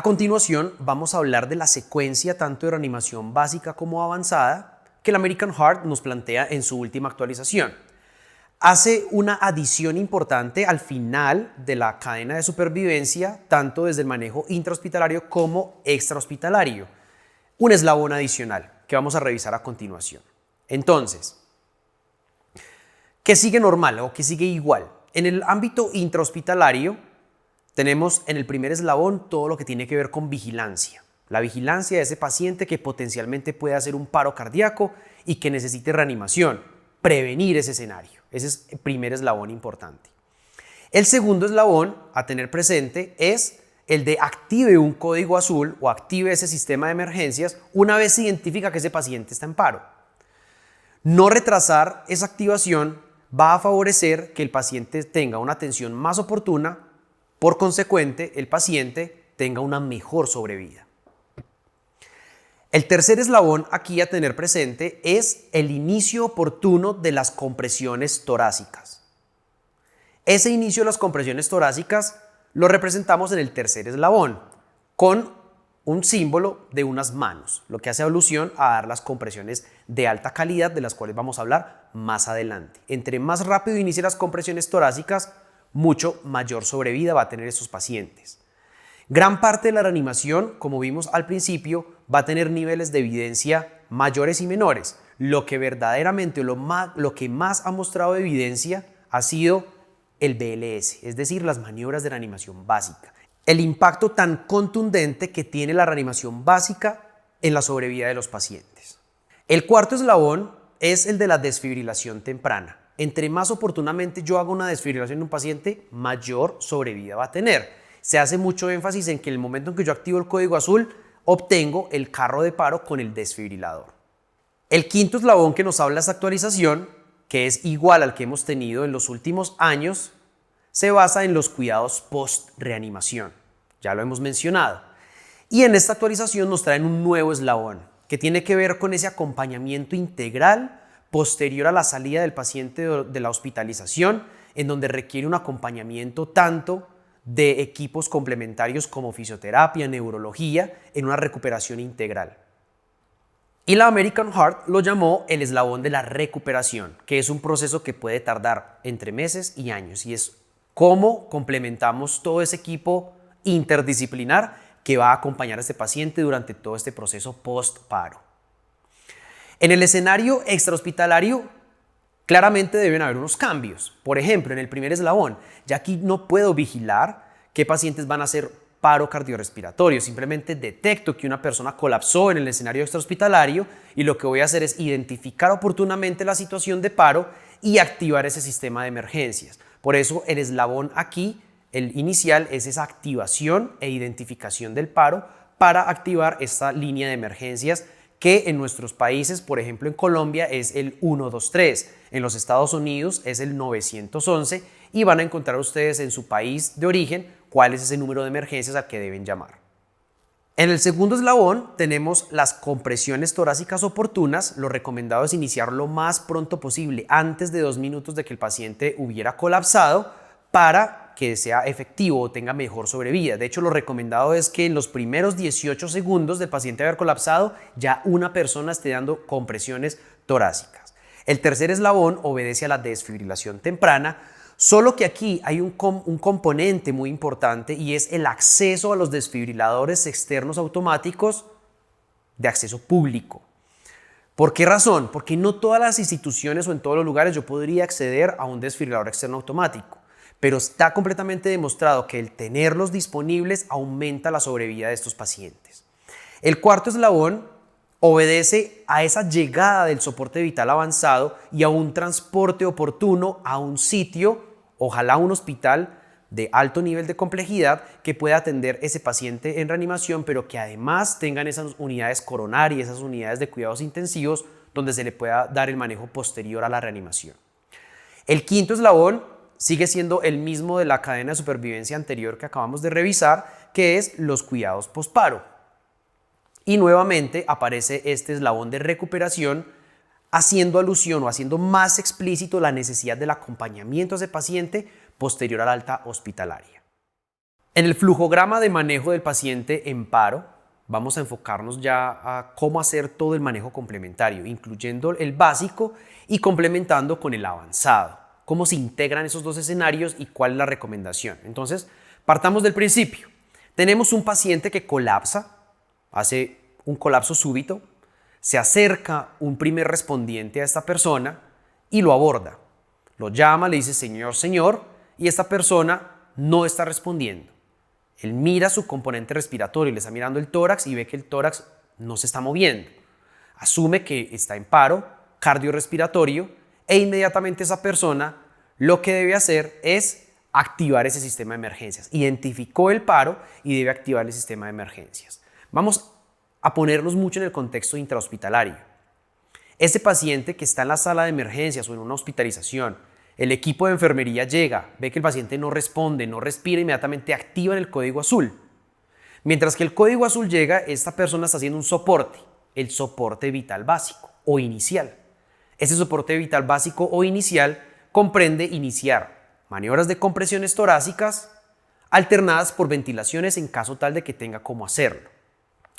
continuación vamos a hablar de la secuencia tanto de reanimación básica como avanzada que el American Heart nos plantea en su última actualización. Hace una adición importante al final de la cadena de supervivencia, tanto desde el manejo intrahospitalario como extrahospitalario. Un eslabón adicional que vamos a revisar a continuación. Entonces, ¿qué sigue normal o qué sigue igual? En el ámbito intrahospitalario tenemos en el primer eslabón todo lo que tiene que ver con vigilancia. La vigilancia de ese paciente que potencialmente puede hacer un paro cardíaco y que necesite reanimación. Prevenir ese escenario. Ese es el primer eslabón importante. El segundo eslabón a tener presente es el de active un código azul o active ese sistema de emergencias una vez se identifica que ese paciente está en paro. No retrasar esa activación va a favorecer que el paciente tenga una atención más oportuna, por consecuente, el paciente tenga una mejor sobrevida. El tercer eslabón aquí a tener presente es el inicio oportuno de las compresiones torácicas. Ese inicio de las compresiones torácicas lo representamos en el tercer eslabón con un símbolo de unas manos, lo que hace alusión a dar las compresiones de alta calidad de las cuales vamos a hablar más adelante. Entre más rápido inicie las compresiones torácicas, mucho mayor sobrevida va a tener esos pacientes. Gran parte de la reanimación, como vimos al principio, va a tener niveles de evidencia mayores y menores. Lo que verdaderamente, lo que más ha mostrado evidencia ha sido el BLS, es decir, las maniobras de reanimación básica. El impacto tan contundente que tiene la reanimación básica en la sobrevida de los pacientes. El cuarto eslabón es el de la desfibrilación temprana. Entre más oportunamente yo hago una desfibrilación en un paciente, mayor sobrevida va a tener. Se hace mucho énfasis en que en el momento en que yo activo el código azul, obtengo el carro de paro con el desfibrilador. El quinto eslabón que nos habla de esta actualización, que es igual al que hemos tenido en los últimos años, se basa en los cuidados post-reanimación. Ya lo hemos mencionado. Y en esta actualización nos traen un nuevo eslabón, que tiene que ver con ese acompañamiento integral posterior a la salida del paciente de la hospitalización, en donde requiere un acompañamiento tanto de equipos complementarios como fisioterapia, neurología, en una recuperación integral. Y la American Heart lo llamó el eslabón de la recuperación, que es un proceso que puede tardar entre meses y años, y es cómo complementamos todo ese equipo interdisciplinar que va a acompañar a este paciente durante todo este proceso post-paro. En el escenario extrahospitalario, claramente deben haber unos cambios. Por ejemplo, en el primer eslabón, ya aquí no puedo vigilar qué pacientes van a hacer paro cardiorrespiratorio. Simplemente detecto que una persona colapsó en el escenario extrahospitalario y lo que voy a hacer es identificar oportunamente la situación de paro y activar ese sistema de emergencias. Por eso el eslabón aquí, el inicial, es esa activación e identificación del paro para activar esta línea de emergencias que en nuestros países, por ejemplo en Colombia, es el 123, en los Estados Unidos es el 911 y van a encontrar ustedes en su país de origen cuál es ese número de emergencias al que deben llamar. En el segundo eslabón tenemos las compresiones torácicas oportunas. Lo recomendado es iniciar lo más pronto posible, antes de 2 minutos de que el paciente hubiera colapsado, para que sea efectivo o tenga mejor sobrevida. De hecho, lo recomendado es que en los primeros 18 segundos del paciente haber colapsado, ya una persona esté dando compresiones torácicas. El tercer eslabón obedece a la desfibrilación temprana, solo que aquí hay un componente muy importante y es el acceso a los desfibriladores externos automáticos de acceso público. ¿Por qué razón? Porque no todas las instituciones o en todos los lugares yo podría acceder a un desfibrilador externo automático. Pero está completamente demostrado que el tenerlos disponibles aumenta la sobrevida de estos pacientes. El cuarto eslabón obedece a esa llegada del soporte vital avanzado y a un transporte oportuno a un sitio, ojalá un hospital de alto nivel de complejidad que pueda atender ese paciente en reanimación, pero que además tengan esas unidades coronarias, esas unidades de cuidados intensivos donde se le pueda dar el manejo posterior a la reanimación. El quinto eslabón sigue siendo el mismo de la cadena de supervivencia anterior que acabamos de revisar, que es los cuidados posparo. Y nuevamente aparece este eslabón de recuperación haciendo alusión o haciendo más explícito la necesidad del acompañamiento a ese paciente posterior a la alta hospitalaria. En el flujograma de manejo del paciente en paro, vamos a enfocarnos ya a cómo hacer todo el manejo complementario, incluyendo el básico y complementando con el avanzado. Cómo se integran esos dos escenarios y cuál es la recomendación. Entonces, partamos del principio. Tenemos un paciente que colapsa, hace un colapso súbito, se acerca un primer respondiente a esta persona y lo aborda. Lo llama, le dice señor, señor, y esta persona no está respondiendo. Él mira su componente respiratorio, le está mirando el tórax y ve que el tórax no se está moviendo. Asume que está en paro cardiorrespiratorio e inmediatamente esa persona lo que debe hacer es activar ese sistema de emergencias. Identificó el paro y debe activar el sistema de emergencias. Vamos a ponernos mucho en el contexto intrahospitalario. Ese paciente que está en la sala de emergencias o en una hospitalización, el equipo de enfermería llega, ve que el paciente no responde, no respira, inmediatamente activan el código azul. Mientras que el código azul llega, esta persona está haciendo un soporte, el soporte vital básico o inicial. Ese soporte vital básico o inicial comprende iniciar maniobras de compresiones torácicas alternadas por ventilaciones en caso tal de que tenga cómo hacerlo.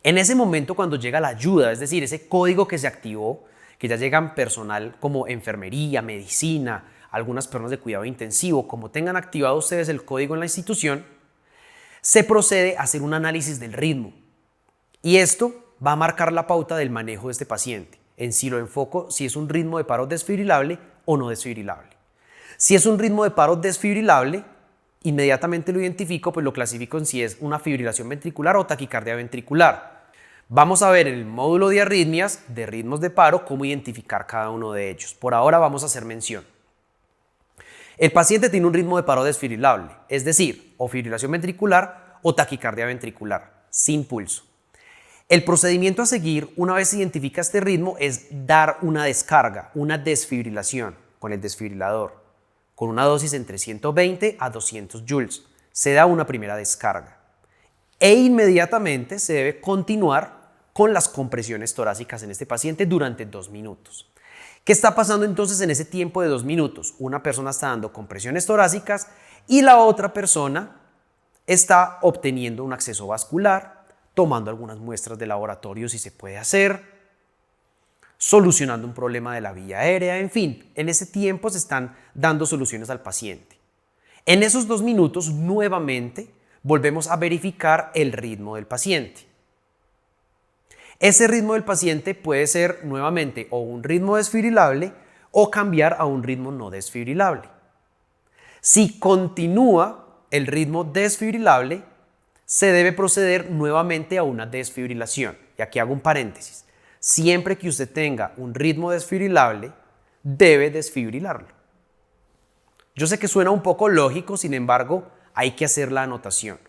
En ese momento, cuando llega la ayuda, es decir, ese código que se activó, que ya llegan personal como enfermería, medicina, algunas personas de cuidado intensivo, como tengan activado ustedes el código en la institución, se procede a hacer un análisis del ritmo. Y esto va a marcar la pauta del manejo de este paciente. En si lo enfoco, si es un ritmo de paro desfibrilable o no desfibrilable. Si es un ritmo de paro desfibrilable, inmediatamente lo identifico, pues lo clasifico en si es una fibrilación ventricular o taquicardia ventricular. Vamos a ver en el módulo de arritmias, de ritmos de paro, cómo identificar cada uno de ellos. Por ahora vamos a hacer mención. El paciente tiene un ritmo de paro desfibrilable, es decir, o fibrilación ventricular o taquicardia ventricular, sin pulso. El procedimiento a seguir, una vez se identifica este ritmo, es dar una descarga, una desfibrilación con el desfibrilador, con una dosis entre 120 a 200 joules. Se da una primera descarga e inmediatamente se debe continuar con las compresiones torácicas en este paciente durante 2 minutos. ¿Qué está pasando entonces en ese tiempo de 2 minutos? Una persona está dando compresiones torácicas y la otra persona está obteniendo un acceso vascular, tomando algunas muestras de laboratorio si se puede hacer, solucionando un problema de la vía aérea, en fin, en ese tiempo se están dando soluciones al paciente. En esos 2 minutos nuevamente volvemos a verificar el ritmo del paciente. Ese ritmo del paciente puede ser nuevamente o un ritmo desfibrilable o cambiar a un ritmo no desfibrilable. Si continúa el ritmo desfibrilable, se debe proceder nuevamente a una desfibrilación. Y aquí hago un paréntesis. Siempre que usted tenga un ritmo desfibrilable, debe desfibrilarlo. Yo sé que suena un poco lógico, sin embargo, hay que hacer la anotación.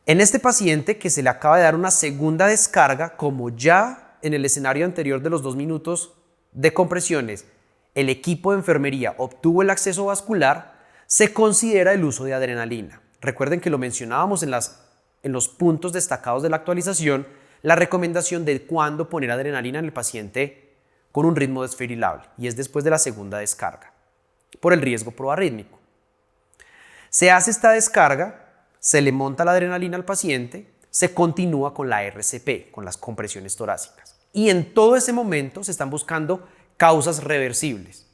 En este paciente que se le acaba de dar una segunda descarga, como ya en el escenario anterior de los 2 minutos de compresiones, el equipo de enfermería obtuvo el acceso vascular, se considera el uso de adrenalina. Recuerden que lo mencionábamos en los puntos destacados de la actualización, la recomendación de cuándo poner adrenalina en el paciente con un ritmo desfibrilable, y es después de la segunda descarga, por el riesgo proarrítmico. Se hace esta descarga, se le monta la adrenalina al paciente, se continúa con la RCP, con las compresiones torácicas. Y en todo ese momento se están buscando causas reversibles,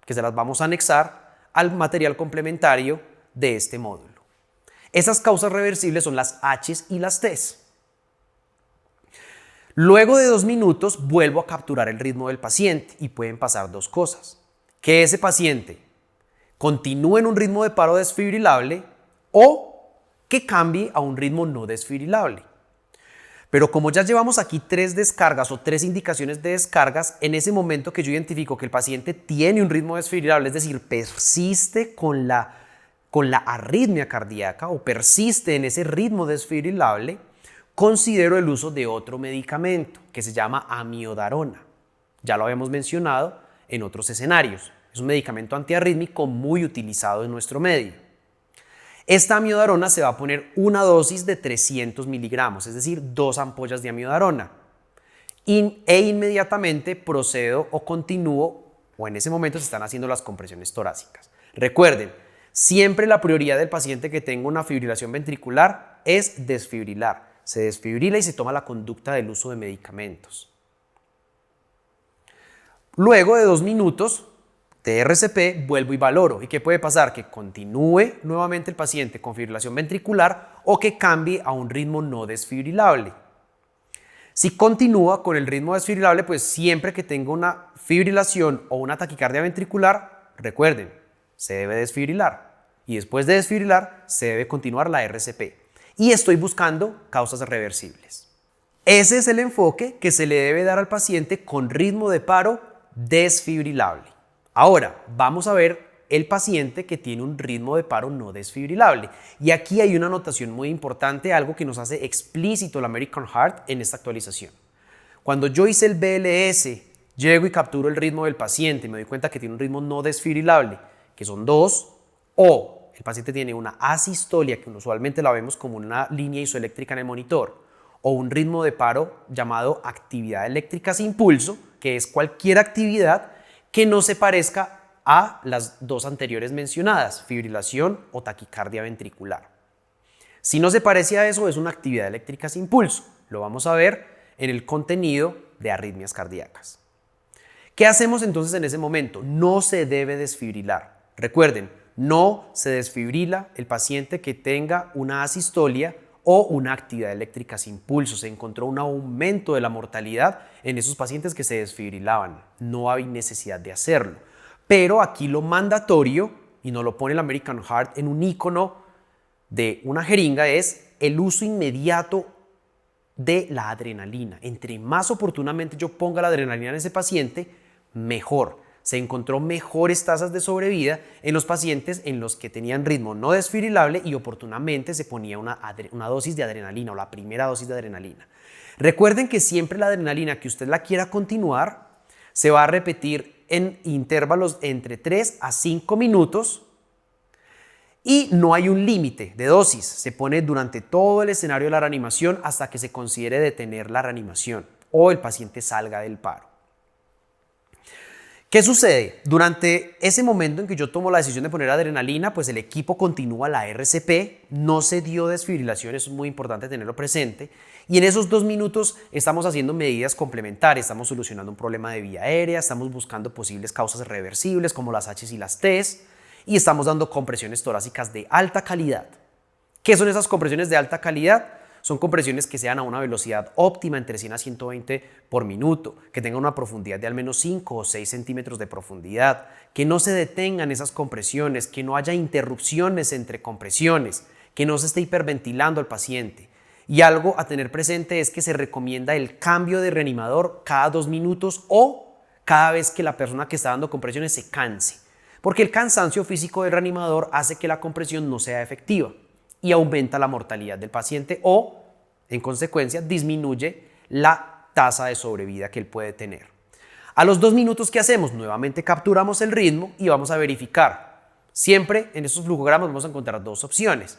que se las vamos a anexar al material complementario de este módulo. Esas causas reversibles son las H's y las T's. Luego de 2 minutos vuelvo a capturar el ritmo del paciente y pueden pasar 2 cosas. Que ese paciente continúe en un ritmo de paro desfibrilable o que cambie a un ritmo no desfibrilable. Pero como ya llevamos aquí 3 descargas o 3 indicaciones de descargas, en ese momento que yo identifico que el paciente tiene un ritmo desfibrilable, es decir, persiste con la arritmia cardíaca o persiste en ese ritmo desfibrilable, considero el uso de otro medicamento que se llama amiodarona. Ya lo habíamos mencionado en otros escenarios. Es un medicamento antiarrítmico muy utilizado en nuestro medio. Esta amiodarona se va a poner una dosis de 300 miligramos, es decir, 2 ampollas de amiodarona. E inmediatamente procedo o continúo, o en ese momento se están haciendo las compresiones torácicas. Recuerden, Siempre la prioridad del paciente que tenga una fibrilación ventricular es desfibrilar. Se desfibrila y se toma la conducta del uso de medicamentos. Luego de 2 minutos de RCP vuelvo y valoro. ¿Y qué puede pasar? Que continúe nuevamente el paciente con fibrilación ventricular o que cambie a un ritmo no desfibrilable. Si continúa con el ritmo desfibrilable, pues siempre que tenga una fibrilación o una taquicardia ventricular, recuerden, se debe desfibrilar. Y después de desfibrilar, se debe continuar la RCP. Y estoy buscando causas reversibles. Ese es el enfoque que se le debe dar al paciente con ritmo de paro desfibrilable. Ahora, vamos a ver el paciente que tiene un ritmo de paro no desfibrilable. Y aquí hay una anotación muy importante, algo que nos hace explícito el American Heart en esta actualización. Cuando yo hice el BLS, llego y capturo el ritmo del paciente y me doy cuenta que tiene un ritmo no desfibrilable, que son 2, o el paciente tiene una asistolia, que usualmente la vemos como una línea isoeléctrica en el monitor, o un ritmo de paro llamado actividad eléctrica sin pulso, que es cualquier actividad que no se parezca a las dos anteriores mencionadas, fibrilación o taquicardia ventricular. Si no se parece a eso, es una actividad eléctrica sin pulso. Lo vamos a ver en el contenido de arritmias cardíacas. ¿Qué hacemos entonces en ese momento? No se debe desfibrilar. Recuerden, no se desfibrila el paciente que tenga una asistolia o una actividad eléctrica sin pulso. Se encontró un aumento de la mortalidad en esos pacientes que se desfibrilaban. No hay necesidad de hacerlo. Pero aquí lo mandatorio, y nos lo pone el American Heart en un icono de una jeringa, es el uso inmediato de la adrenalina. Entre más oportunamente yo ponga la adrenalina en ese paciente, mejor. Se encontró mejores tasas de sobrevida en los pacientes en los que tenían ritmo no desfibrilable y oportunamente se ponía una dosis de adrenalina o la primera dosis de adrenalina. Recuerden que siempre la adrenalina que usted la quiera continuar se va a repetir en intervalos entre 3 a 5 minutos y no hay un límite de dosis. Se pone durante todo el escenario de la reanimación hasta que se considere detener la reanimación o el paciente salga del paro. ¿Qué sucede? Durante ese momento en que yo tomo la decisión de poner adrenalina, pues el equipo continúa la RCP, no se dio desfibrilación, eso es muy importante tenerlo presente, y en esos 2 minutos estamos haciendo medidas complementarias, estamos solucionando un problema de vía aérea, estamos buscando posibles causas reversibles como las H y las T, y estamos dando compresiones torácicas de alta calidad. ¿Qué son esas compresiones de alta calidad? Son compresiones que sean a una velocidad óptima entre 100 a 120 por minuto, que tengan una profundidad de al menos 5 o 6 centímetros de profundidad, que no se detengan esas compresiones, que no haya interrupciones entre compresiones, que no se esté hiperventilando al paciente. Y algo a tener presente es que se recomienda el cambio de reanimador cada 2 minutos o cada vez que la persona que está dando compresiones se canse, porque el cansancio físico del reanimador hace que la compresión no sea efectiva y aumenta la mortalidad del paciente o, en consecuencia, disminuye la tasa de sobrevida que él puede tener. A los 2 minutos, ¿qué hacemos? Nuevamente capturamos el ritmo y vamos a verificar. Siempre en estos flujogramas vamos a encontrar 2 opciones.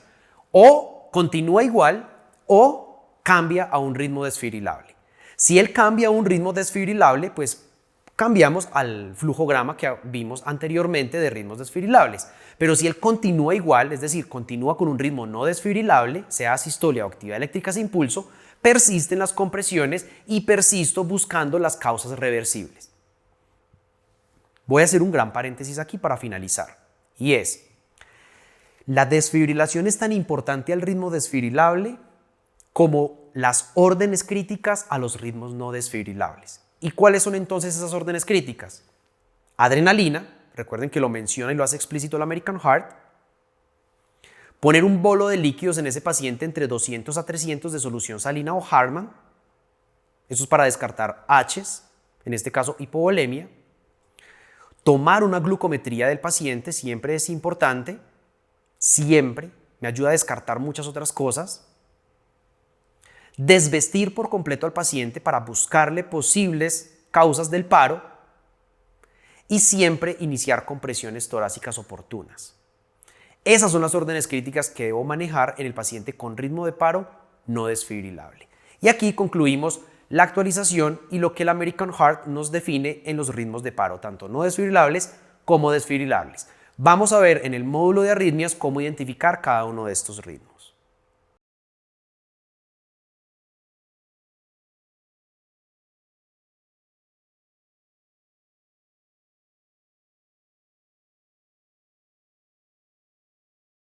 O continúa igual o cambia a un ritmo desfibrilable. Si él cambia a un ritmo desfibrilable, pues cambiamos al flujograma que vimos anteriormente de ritmos desfibrilables. Pero si él continúa igual, es decir, continúa con un ritmo no desfibrilable, sea asistolia o actividad eléctrica sin pulso, persisten las compresiones y persisto buscando las causas reversibles. Voy a hacer un gran paréntesis aquí para finalizar, y es, la desfibrilación es tan importante al ritmo desfibrilable como las órdenes críticas a los ritmos no desfibrilables. ¿Y cuáles son entonces esas órdenes críticas? Adrenalina, recuerden que lo menciona y lo hace explícito el American Heart. Poner un bolo de líquidos en ese paciente entre 200 a 300 de solución salina o Hartmann. Eso es para descartar H's, en este caso hipovolemia. Tomar una glucometría del paciente siempre es importante, siempre, me ayuda a descartar muchas otras cosas. Desvestir por completo al paciente para buscarle posibles causas del paro y siempre iniciar compresiones torácicas oportunas. Esas son las órdenes críticas que debo manejar en el paciente con ritmo de paro no desfibrilable. Y aquí concluimos la actualización y lo que el American Heart nos define en los ritmos de paro, tanto no desfibrilables como desfibrilables. Vamos a ver en el módulo de arritmias cómo identificar cada uno de estos ritmos.